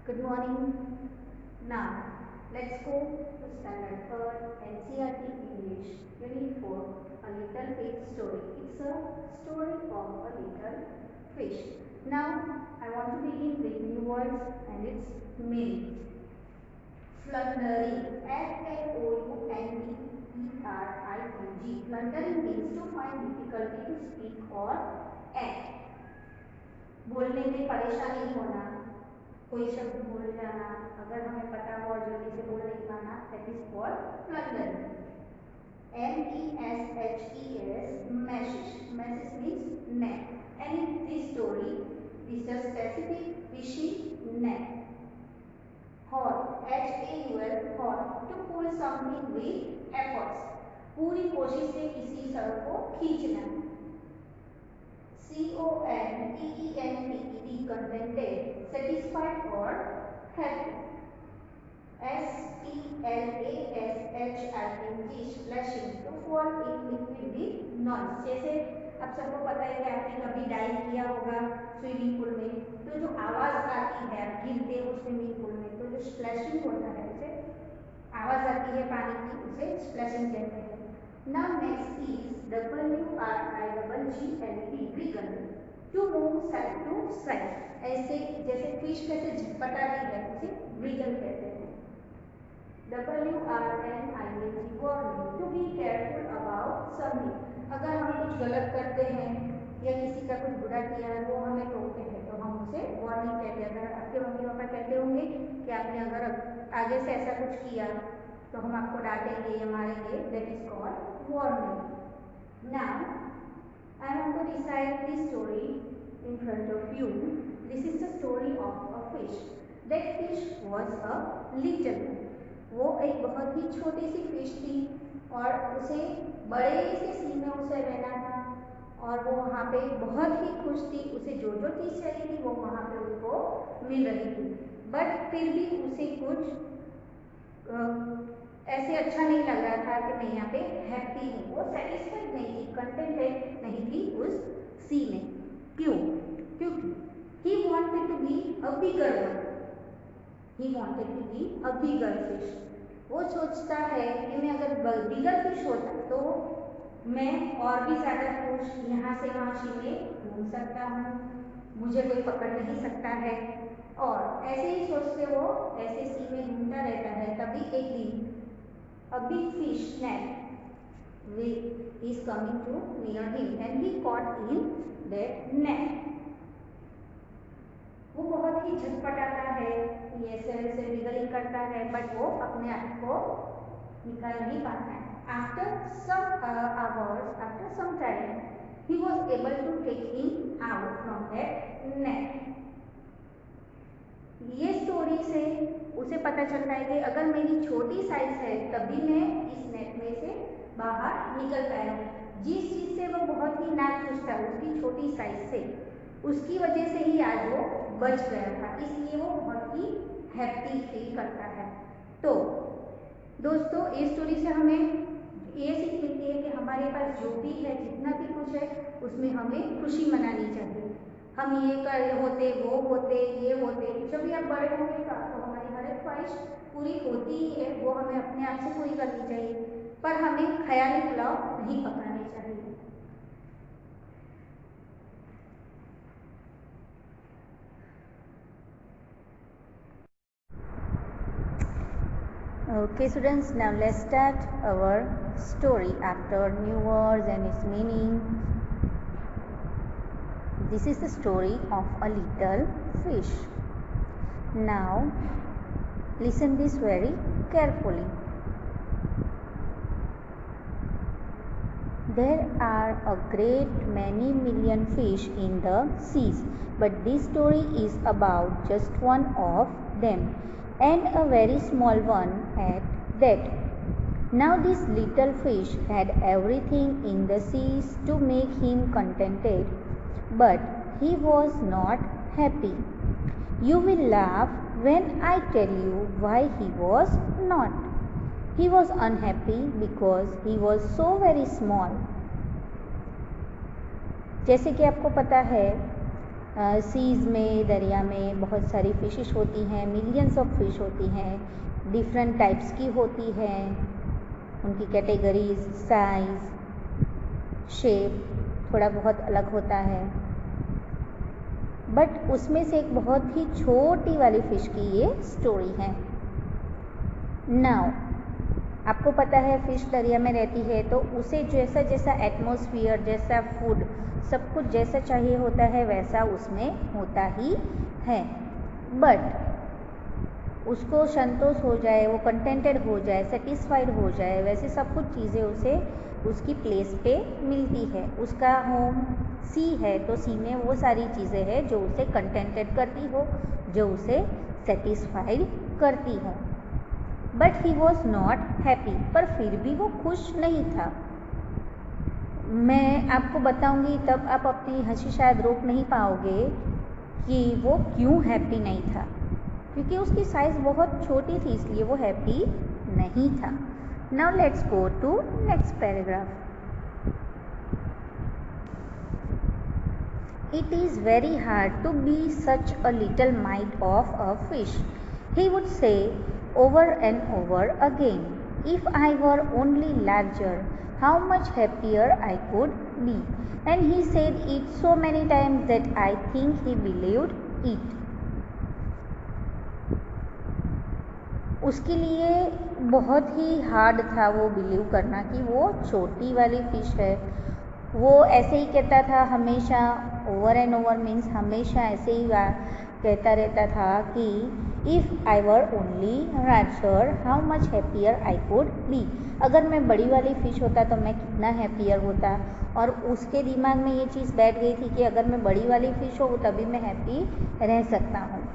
Good morning. Now, let's go to Standard 3rd NCERT English Unit 4, A Little Fish Story. It's a story of a little fish. Now, I want to begin with new words and its meaning. Flundering, Floundering. Flundering means to find difficulty to speak or act. बोलने में परेशानी होना, कोई शब्द भूल जाना, अगर हमें पता हो और जल्दी से बोल नहीं पाना, that is called flundering. MESHES, meshes. Meshes means net. And in this story is a specific fishing net. Haul, HAUL, haul, to pull something with efforts. पूरी कोशिश से किसी सड़क को खींचना. CONTENTED, contented, satisfied or happy. SPLASHING, splashing, to fall in liquid with noise. जैसे अब सबको पता है कि आपने कभी डाइव किया होगा स्विमिंग पूल में, तो जो आवाज आती है आप गिरते हो स्विमिंग पूल में, तो जो स्प्लैशिंग होता है उसे आवाज आती है पानी की, उसे स्प्लैशिंग कहते हैं. Now next is WRIGGLE, wriggle, to move side to side. ऐसे जैसे फिश कैसे झटपटाती है उसे wriggle कहते हैं. WRNING, warning, to be careful about something. अगर हम कुछ गलत करते हैं या किसी का कुछ बुरा किया है वो हमें टोकते हैं तो हम उसे वार्निंग कहते हैं. अगर आपके मम्मी पापा कहते होंगे कि आपने अगर आगे से ऐसा कुछ किया तो हम आपको डांटेंगे या मारेंगे, that is called warning. Now I want to recite this story in front of you. This is the story of a fish. That fish was a little. वो एक बहुत ही छोटी सी फिश थी और उसे बड़े से सी में उसे रहना था और वो वहाँ पे बहुत ही खुश थी. उसे जो जो चीज़ चाहिए थी वो वहाँ पे उसको मिल रही थी, बट फिर भी उसे कुछ ऐसे अच्छा नहीं लग रहा था कि मैं यहाँ पे हैप्पी हूँ. वो सेटिस्फाइड नहीं थी, कंटेंटेड नहीं थी उस सी में. क्यों? क्योंकि he wanted to be a bigger one. He wanted to be a bigger fish. वो सोचता है कि मैं अगर बिगर फिश होता तो मैं और भी ज़्यादा खुश यहाँ से वहाँ सी में घूम सकता हूँ, मुझे कोई पकड़ नहीं सकता है. और ऐसे ही सोचते वो ऐसे सी में घूमता रहता है. तभी एक दिन a big fish snap is coming to near him and he caught in that net. वो बहुत ही झटपटाता है, ये ऐसे ऐसे विगलिंग करता है, बट वो अपने आप को निकाल नहीं पाता है. After some hours, after some time, he was able to take him out from that net. ये स्टोरी से उसे पता चलता है कि अगर मेरी छोटी साइज है तभी मैं इस नेट में से बाहर निकल पाया हूँ. जिस चीज़ से वो बहुत ही नाखुश था उसकी छोटी साइज से, उसकी वजह से ही आज वो बच गया था, इसलिए वो बहुत ही हैप्पी फील करता है. तो दोस्तों इस स्टोरी से हमें ये सीख मिलती है कि हमारे पास जो भी है, जितना भी कुछ है, उसमें हमें खुशी मनानी चाहिए. हम ये कर होते, वो होते, ये होते, जब भी आप बड़े होंगे तो आपको हमारी हर एक ख्वाहिश पूरी होती ही है, वो हमें अपने आप से पूरी करनी चाहिए, पर हमें ख्याली पुलाव नहीं पकाने चाहिए. Okay students, now let's start our story after new words and its meaning. This is the story of a little fish. Now listen this very carefully. There are a great many million fish in the seas, but this story is about just one of them, and a very small one at that. Now this little fish had everything in the seas to make him contented, but he was not happy. You will laugh when I tell you why he was not. He was unhappy because he was so very small. जैसे कि आपको पता है seize में, दरिया में बहुत सारी फिशेस होती हैं, मिलियंस ऑफ फिश होती हैं, डिफरेंट टाइप्स की होती हैं, उनकी कैटेगरीज, साइज, शेप थोड़ा बहुत अलग होता है। बट उसमें से एक बहुत ही छोटी वाली फ़िश की ये स्टोरी है। नाउ आपको पता है फ़िश दरिया में रहती है तो उसे जैसा जैसा एटमॉस्फेयर, जैसा फूड, सब कुछ जैसा चाहिए होता है वैसा उसमें होता ही है। बट उसको संतोष हो जाए, वो कंटेंटेड हो जाए, सेटिस्फाइड हो जाए, वैसे सब कुछ चीज़ें उसे उसकी प्लेस पे मिलती है। उसका होम सी है तो सी में वो सारी चीज़ें हैं जो उसे कंटेंटेड करती हो, जो उसे सेटिस्फाइड करती हो। But he was not happy, पर फिर भी वो खुश नहीं था। मैं आपको बताऊंगी तब आप अपनी हंसी शायद रोक नहीं पाओगे कि वो क्यों हैप्पी नहीं था, क्योंकि उसकी साइज़ बहुत छोटी थी इसलिए वो हैप्पी नहीं था। Now let's go to next paragraph. It is very hard to be such a little mite of a fish, he would say over and over again. If I were only larger, how much happier I could be. And he said it so many times that I think he believed it. उसके लिए बहुत ही hard था वो believe करना कि वो छोटी वाली फ़िश है। वो ऐसे ही कहता था हमेशा, ओवर एंड ओवर मीन्स हमेशा ऐसे ही कहता रहता था कि if I were only larger how much happier I could be. अगर मैं बड़ी वाली फ़िश होता तो मैं कितना हैप्पियर होता। और उसके दिमाग में ये चीज़ बैठ गई थी कि अगर मैं बड़ी वाली फ़िश हूँ तभी मैं हैप्पी रह सकता हूँ।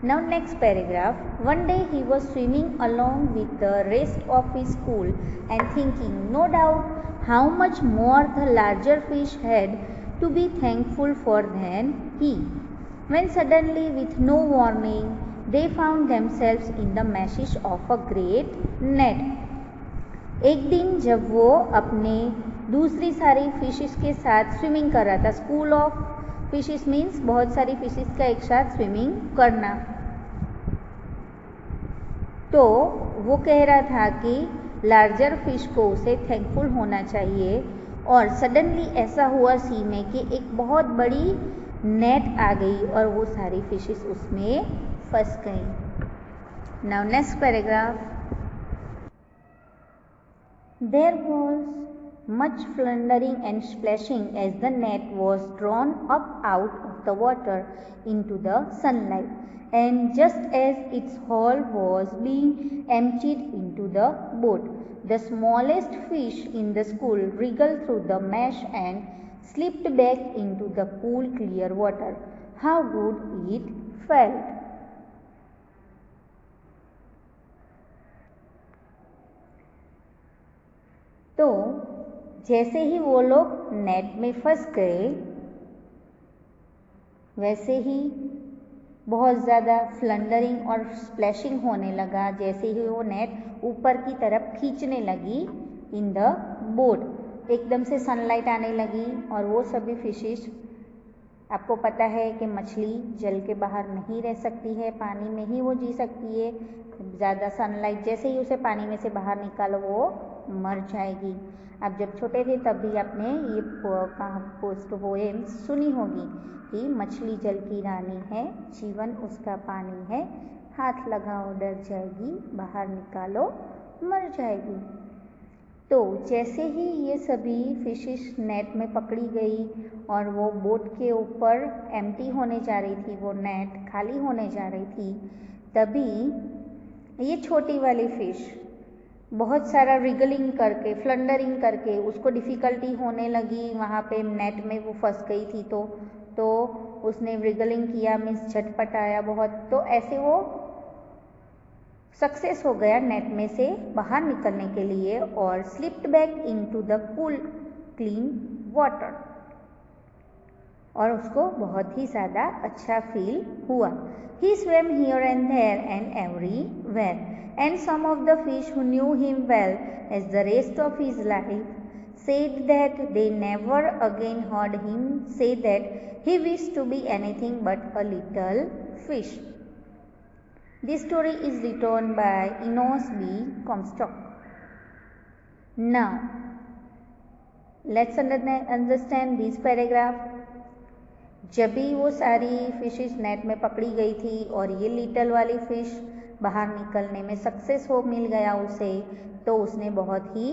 Now next paragraph. One day he was swimming along with the rest of his school and thinking, no doubt, how much more the larger fish had to be thankful for than he. When suddenly, with no warning, they found themselves in the meshes of a great net. एक दिन जब वो अपने दूसरी सारी fishes के साथ swimming कर रहा था, स्कूल ऑफ फिशेस मीन्स बहुत सारी फिशेस का एक साथ स्विमिंग करना, तो वो कह रहा था कि लार्जर फिश को उसे थैंकफुल होना चाहिए। और सडनली ऐसा हुआ सी में कि एक बहुत बड़ी नेट आ गई और वो सारी फिशेस उसमें फंस गई। Now next paragraph. There was much floundering and splashing as the net was drawn up out of the water into the sunlight, and just as its hull was being emptied into the boat, the smallest fish in the school wriggled through the mesh and slipped back into the cool, clear water. How good it felt! तो जैसे ही वो लोग net में फंस गए वैसे ही बहुत ज़्यादा फ्लंडरिंग और स्प्लैशिंग होने लगा। जैसे ही वो नेट ऊपर की तरफ खींचने लगी इन द बोट, एकदम से सनलाइट आने लगी और वो सभी फिशेस, आपको पता है कि मछली जल के बाहर नहीं रह सकती है, पानी में ही वो जी सकती है। ज़्यादा सनलाइट जैसे ही उसे पानी में से बाहर निकालो वो मर जाएगी। आप जब छोटे थे तब भी आपने ये पोएम सुनी होगी कि मछली जल की रानी है, जीवन उसका पानी है, हाथ लगाओ डर जाएगी, बाहर निकालो मर जाएगी। तो जैसे ही ये सभी फिशेस नेट में पकड़ी गई और वो बोट के ऊपर एम्प्टी होने जा रही थी, वो नेट खाली होने जा रही थी, तभी ये छोटी वाली फ़िश बहुत सारा रिगलिंग करके, फ्लंडरिंग करके, उसको डिफ़िकल्टी होने लगी वहाँ पे नेट में वो फंस गई थी तो उसने रिगलिंग किया मीन्स झटपटाया बहुत, तो ऐसे वो सक्सेस हो गया नेट में से बाहर निकलने के लिए और slipped back into the cool clean water, और उसको बहुत ही ज़्यादा अच्छा फील हुआ। He swam here and there and everywhere, and some of the fish who knew him well as the rest of his life said that they never again heard him say that he wished to be anything but a little fish. This story is written by Enos B. Comstock. Now, let's understand this paragraph. जब भी वो सारी fishes net में पकड़ी गई थी और ये लिटल वाली फिश बाहर निकलने में सक्सेस हो मिल गया उसे, तो उसने बहुत ही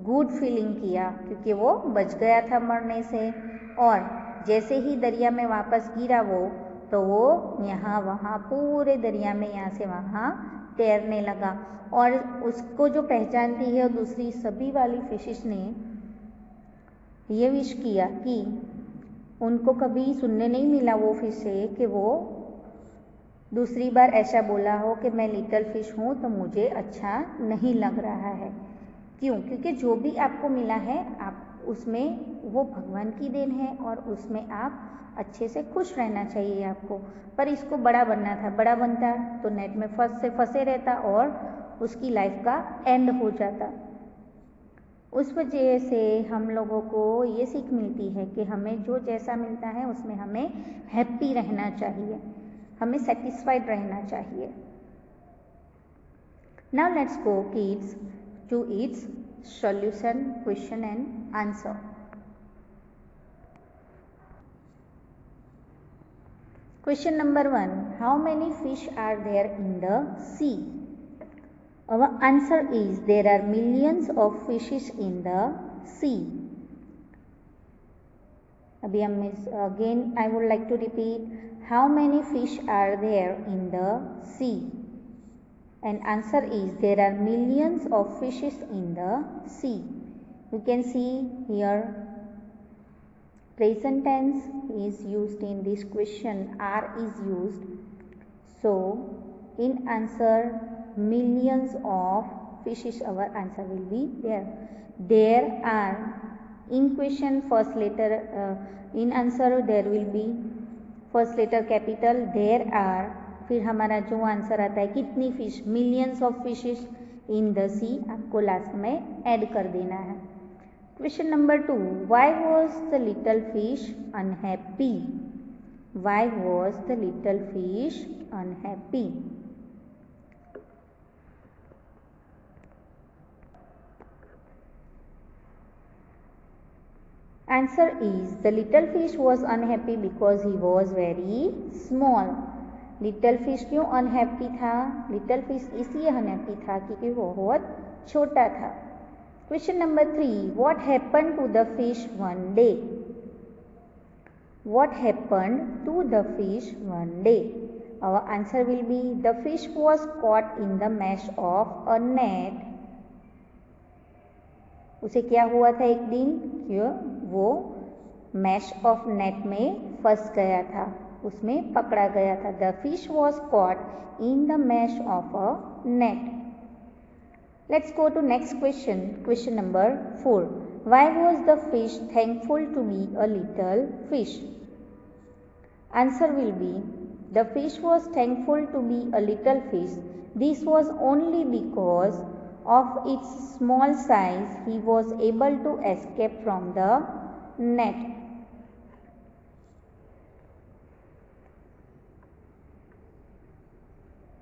गुड फीलिंग किया क्योंकि वो बच गया था मरने से। और जैसे ही दरिया में वापस गिरा वो, तो वो यहाँ वहाँ पूरे दरिया में यहाँ से वहाँ तैरने लगा। और उसको जो पहचानती है दूसरी सभी वाली फिशेस ने ये विश किया कि उनको कभी सुनने नहीं मिला वो फिश से कि वो दूसरी बार ऐसा बोला हो कि मैं लिटिल फिश हूँ तो मुझे अच्छा नहीं लग रहा है। क्यों? क्योंकि जो भी आपको मिला है आप उसमें वो भगवान की देन है और उसमें आप अच्छे से खुश रहना चाहिए आपको। पर इसको बड़ा बनना था, बड़ा बनता तो नेट में फंसे रहता और उसकी लाइफ का एंड हो जाता। उस वजह से हम लोगों को ये सीख मिलती है कि हमें जो जैसा मिलता है उसमें हमें हैप्पी रहना चाहिए, हमें सेटिस्फाइड रहना चाहिए। Now let's go kids to its solution, question and answer. Question number 1. How many fish are there in the sea? Our answer is there are millions of fishes in the sea. Again I would like to repeat, how many fish are there in the sea? And answer is there are millions of fishes in the sea. You can see here present tense is used in this question, are is used. So in answer millions of fishes, our answer will be there. There are, in question first letter, in answer there will be first letter capital there are, फिर हमारा जो answer आता है कितनी fish, millions of fishes in the sea, आपको last में add कर देना है। Question number 2. Why was the little fish unhappy? Why was the little fish unhappy? Answer is the little fish was unhappy because he was very small. Little fish क्यों unhappy था? Little fish इसलिए unhappy था क्योंकि वो बहुत छोटा था। Question number 3. What happened to the fish one day? What happened to the fish one day? Our answer will be the fish was caught in the mesh of a net. उसे क्या हुआ था एक दिन? क्यों वो मैश ऑफ नेट में फंस गया था, उसमें पकड़ा गया था। The fish was caught in the mesh of a net. Let's go to next question. Question number 4. Why was the fish thankful to be a little fish? Answer will be the fish was thankful to be a little fish. This was only because of its small size he was able to escape from the net.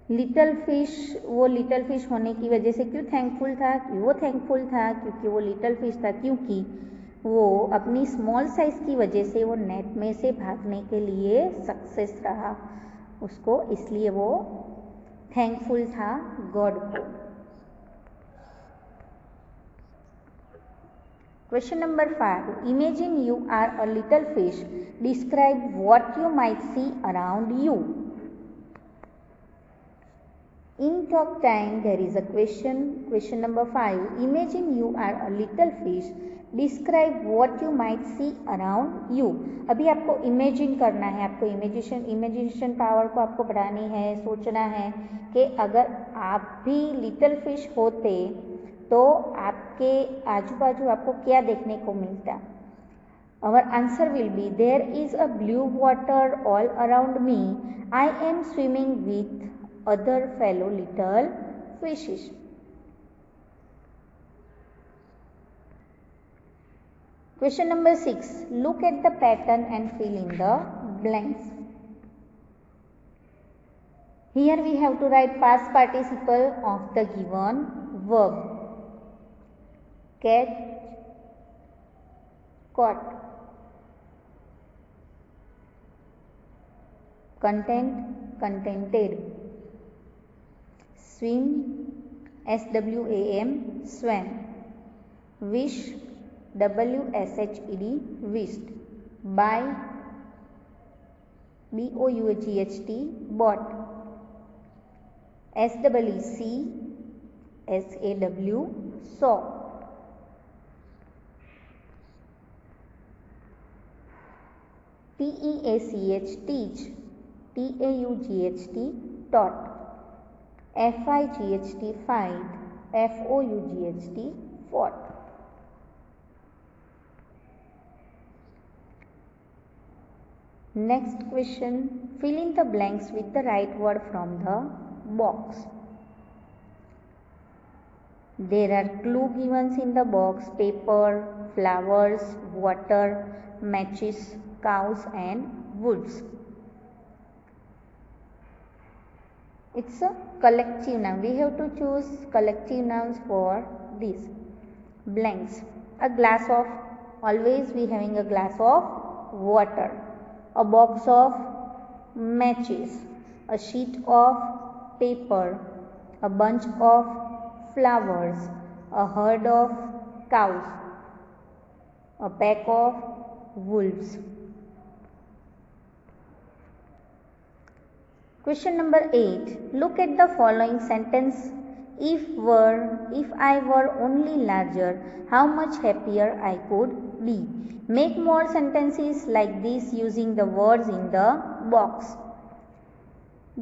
Little fish, वो little fish होने की वजह से क्यों thankful था? वो thankful था क्योंकि वो लिटिल फिश था, क्योंकि वो अपनी स्मॉल साइज की वजह से वो नेट में से भागने के लिए सक्सेस रहा उसको, इसलिए वो थैंकफुल था गॉड को। Question number 5. Imagine you are a little fish. Describe what you might see around you. In talk time there is a question. Question number 5. Imagine you are a little fish. Describe what you might see around you. अभी आपको imagine करना है, आपको imagination power को आपको बढ़ानी है, सोचना है कि अगर आप भी लिटिल फिश होते तो आपके आजू बाजू आपको क्या देखने को मिलता? Our answer will be there is a blue water all around me. I am swimming with other fellow little fishes. Question number 6. Look at the pattern and fill in the blanks. Here we have to write past participle of the given verb. Catch, caught. Content, contented. Swim, swam, swam. Wish, wshed, wished. Buy, bought, bought. SEC, SAW, saw. TEACH, teach. TAUGHT, taught. FIGHT, fight. FOUGHT, fought. Next question, fill in the blanks with the right word from the box. There are clue given in the box: paper, flowers, water, matches, cows and woods. It's a collective noun. We have to choose collective nouns for these blanks. A glass of, always we having a glass of water. A box of matches. A sheet of paper. A bunch of flowers. A herd of cows. A pack of wolves. Question number 8. Look at the following sentence. If I were only larger, how much happier I could be. Make more sentences like this using the words in the box.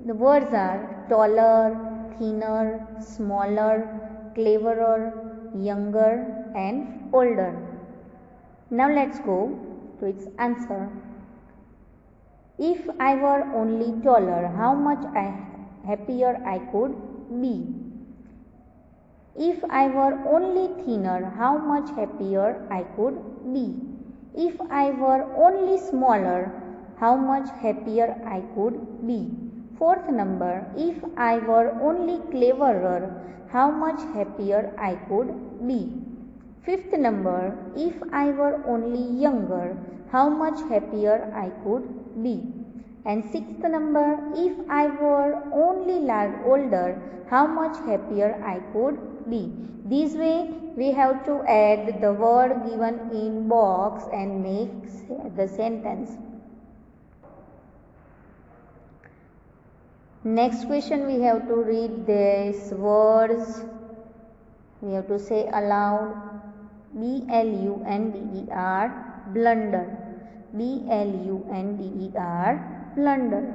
The words are taller, thinner, smaller, cleverer, younger and older. Now let's go to its answer. If I were only taller, how much happier I could be. If I were only thinner, how much happier I could be. If I were only smaller, how much happier I could be. Fourth number, if I were only cleverer, how much happier I could be. Fifth number, if I were only younger, how much happier I could be. And sixth number, if I were only older, how much happier I could be. This way we have to add the word given in box and make the sentence. Next question, we have to read these words. We have to say aloud. BLUNDER, blunder. BLUNDER, blunder.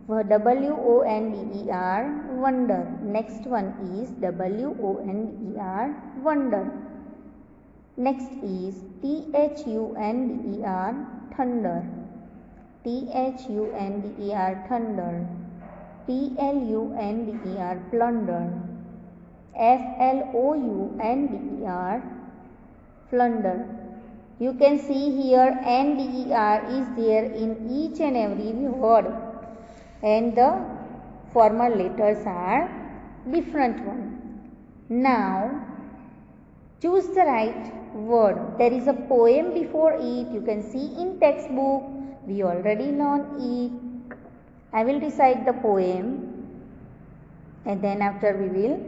For WONDER, wonder. Next one is WONDER, wonder. Next is THUNDER, thunder. THUNDER, thunder. PLUNDER, plunder. FLOUNDER, flunder. You can see here NDER is there in each and every word, and the formal letters are different one. Now choose the right word. There is a poem before it. You can see in textbook. We already know it. I will recite the poem and then after we will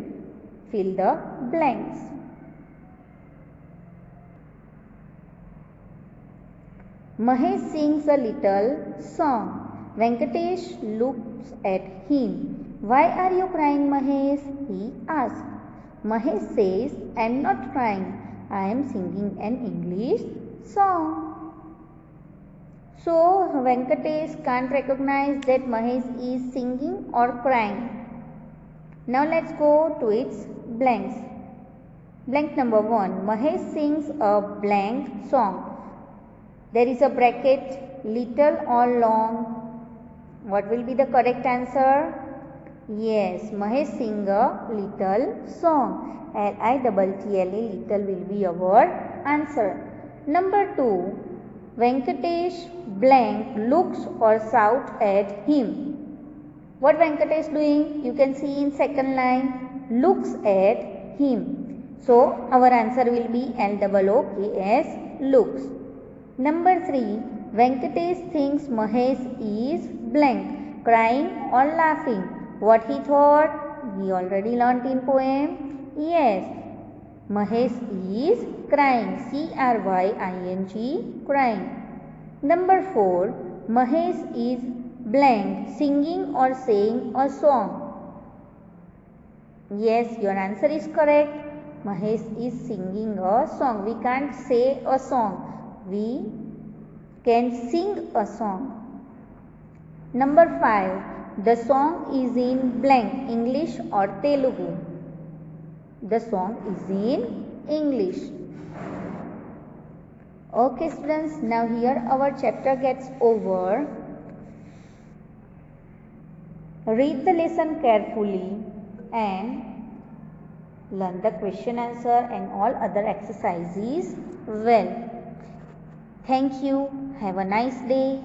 fill the blanks. Mahesh sings a little song. Venkatesh looks at him. Why are you crying, Mahesh? He asks. Mahesh says, I am not crying. I am singing an English song. So Venkatesh can't recognize that Mahesh is singing or crying. Now let's go to its blanks. Blank number 1. Mahesh sings a blank song. There is a bracket, little or long. What will be the correct answer? Yes, Mahesh sing a little song. L-I-T-T-L-E, little will be our answer. Number 2, Venkatesh blank looks or shout at him. What Venkatesh doing? You can see in second line, looks at him. So our answer will be L-O-O-K-S, looks. Number 3, Venkatesh thinks Mahesh is blank, crying or laughing. What he thought? We already learnt in poem. Yes, Mahesh is crying, C-R-Y-I-N-G, crying. Number 4, Mahesh is blank, singing or saying a song. Yes, your answer is correct. Mahesh is singing a song. We can't say a song. We can sing a song. Number 5, the song is in blank, English or Telugu. The song is in English. Okay students, now here our chapter gets over. Read the lesson carefully and learn the question answer and all other exercises well. Thank you. Have a nice day.